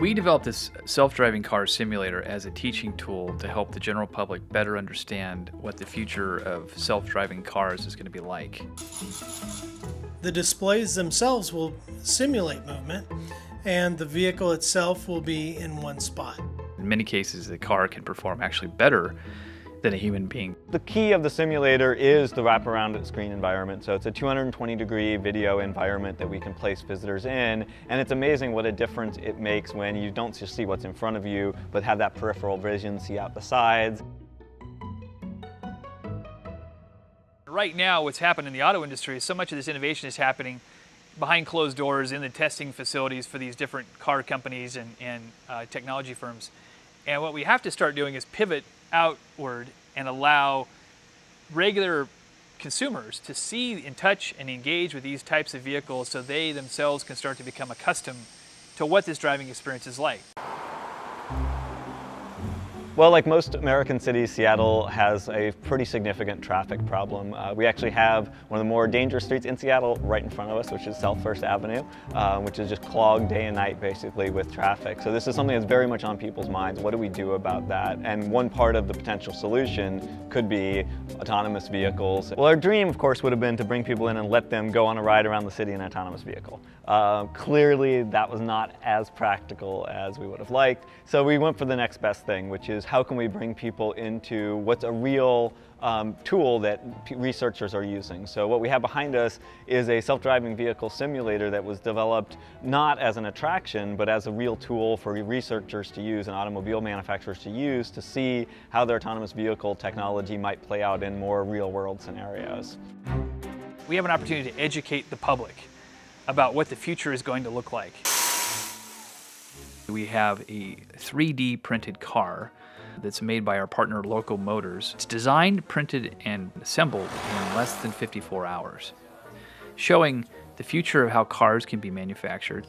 We developed this self-driving car simulator as a teaching tool to help the general public better understand what the future of self-driving cars is going to be like. The displays themselves will simulate movement, and the vehicle itself will be in one spot. In many cases, the car can perform actually better than a human being. The key of the simulator is the wraparound screen environment. So it's a 220-degree video environment that we can place visitors in, and it's amazing what a difference it makes when you don't just see what's in front of you, but have that peripheral vision, see out the sides. Right now, what's happened in the auto industry is so much of this innovation is happening behind closed doors in the testing facilities for these different car companies and technology firms. And what we have to start doing is pivot outward and allow regular consumers to see and touch and engage with these types of vehicles so they themselves can start to become accustomed to what this driving experience is like. Well, like most American cities, Seattle has a pretty significant traffic problem. We actually have one of the more dangerous streets in Seattle right in front of us, which is South First Avenue, which is just clogged day and night basically with traffic. So this is something that's very much on people's minds. What do we do about that? And one part of the potential solution could be autonomous vehicles. Well, our dream, of course, would have been to bring people in and let them go on a ride around the city in an autonomous vehicle. Clearly, that was not as practical as we would have liked. So we went for the next best thing, which is how can we bring people into what's a real tool that researchers are using. So what we have behind us is a self-driving vehicle simulator that was developed not as an attraction, but as a real tool for researchers to use and automobile manufacturers to use to see how their autonomous vehicle technology might play out in more real-world scenarios. We have an opportunity to educate the public about what the future is going to look like. We have a 3D printed car that's made by our partner Local Motors. It's designed, printed, and assembled in less than 54 hours, showing the future of how cars can be manufactured.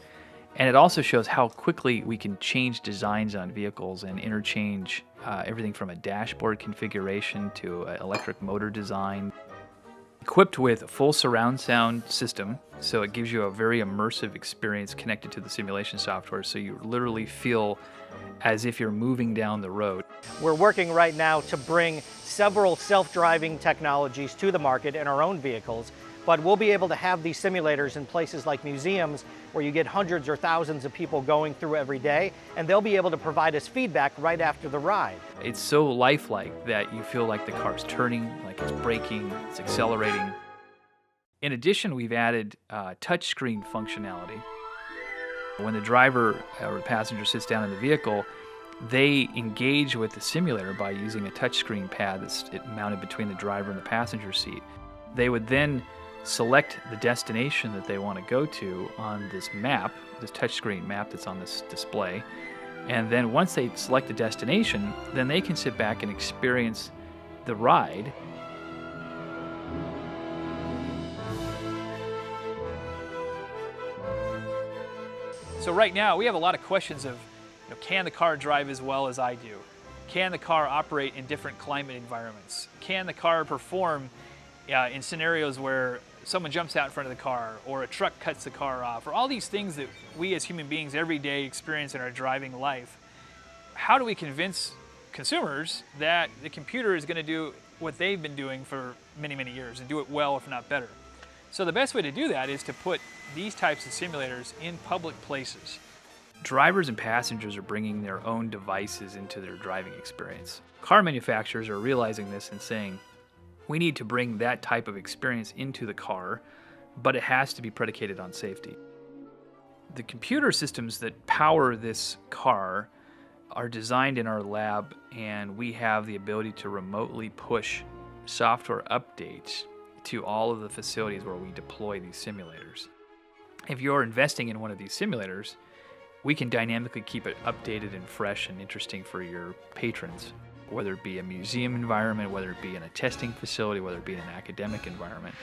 And it also shows how quickly we can change designs on vehicles and interchange everything from a dashboard configuration to an electric motor design. Equipped with a full surround sound system, so it gives you a very immersive experience connected to the simulation software, so you literally feel as if you're moving down the road. We're working right now to bring several self-driving technologies to the market in our own vehicles, but we'll be able to have these simulators in places like museums where you get hundreds or thousands of people going through every day, and they'll be able to provide us feedback right after the ride. It's so lifelike that you feel like the car's turning, like it's braking, it's accelerating. In addition, we've added touchscreen functionality. When the driver or the passenger sits down in the vehicle, they engage with the simulator by using a touchscreen pad that's mounted between the driver and the passenger seat. They would then select the destination that they want to go to on this map, this touchscreen map that's on this display. And then once they select the destination, then they can sit back and experience the ride. So right now, we have a lot of questions of, can the car drive as well as I do? Can the car operate in different climate environments? Can the car perform in scenarios where someone jumps out in front of the car or a truck cuts the car off, or all these things that we as human beings every day experience in our driving life? How do we convince consumers that the computer is going to do what they've been doing for many, many years and do it well, if not better? So the best way to do that is to put these types of simulators in public places. Drivers and passengers are bringing their own devices into their driving experience. Car manufacturers are realizing this and saying, we need to bring that type of experience into the car, but it has to be predicated on safety. The computer systems that power this car are designed in our lab, and we have the ability to remotely push software updates to all of the facilities where we deploy these simulators. If you're investing in one of these simulators, we can dynamically keep it updated and fresh and interesting for your patrons, whether it be a museum environment, whether it be in a testing facility, whether it be in an academic environment.